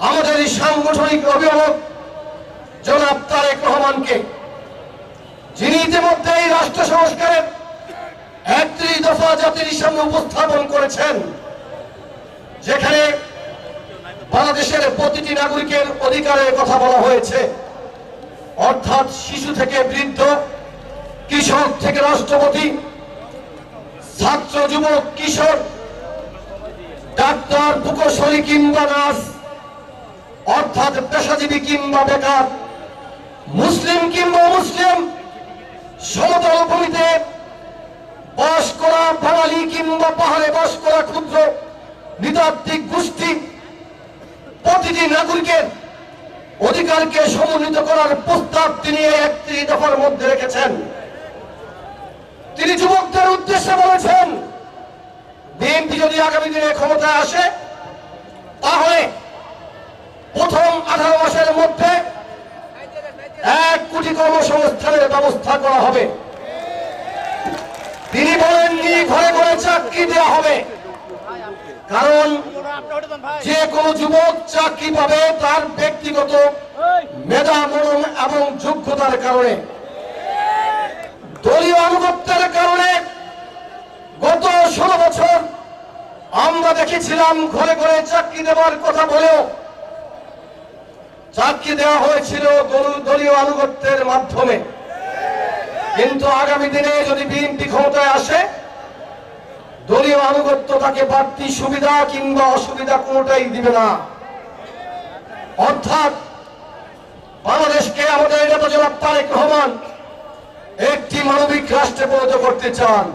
আমাদের এই সাংগঠনিক অভিভাবক জনাব তারেক রহমানকে, যিনি ইতিমধ্যে এই রাষ্ট্র সংস্কারের ৩১ দফা জাতির সামনে উপস্থাপন করেছেন, যেখানে বাংলাদেশের প্রতিটি নাগরিকের অধিকারের কথা বলা হয়েছে, অর্থাৎ শিশু থেকে বৃদ্ধ, কৃষক থেকে রাষ্ট্রপতি, ছাত্র যুবক কিশোর, ডাক্তার প্রকৌশলী কিংবা নার্স, অর্থাৎ পেশাজীবী কিংবা বেকার, মুসলিম কিংবা মুসলিম, সমতল ভূমিতে বাস করা বাঙালি কিংবা পাহাড়ে বাস করা ক্ষুদ্র নৃতাত্ত্বিক গোষ্ঠী, প্রতিটি নাগরিকের অধিকারকে সমুন্নীত করার প্রস্তাব তিনি ৩১ দফার মধ্যে রেখেছেন। তিনি যুবকদের উদ্দেশ্যে বলেছেন, বিএনপি যদি আগামী দিনে ক্ষমতায় আসে তাহলে প্রথম 18 মাসের মধ্যে 1 কোটি কর্মসংস্থানের ব্যবস্থা করা হবে। তিনি বলেননি ঘরে ঘরে চাকরি দেওয়া হবে, কারণ যে কোনো যুবক চাকরি পাবে তার ব্যক্তিগত মেধা, মনন এবং যোগ্যতার কারণে। দলীয় আনুগত্যের কারণে গত 16 বছর আমরা দেখেছিলাম ঘরে ঘরে চাকরি দেওয়ার কথা বলেও চাকরি দেওয়া হয়েছিল দলীয় আনুগত্যের মাধ্যমে। কিন্তু আগামী দিনে যদি বিএনপি ক্ষমতায় আসে, দলীয় আনুগত্য তাকে বাড়তি সুবিধা কিংবা অসুবিধা কোনোটাই দিবে না। অর্থাৎ বাংলাদেশকে আমাদের নেতা জনাব তারেক রহমান একটি মানবিক রাষ্ট্রে পরিণত করতে চান।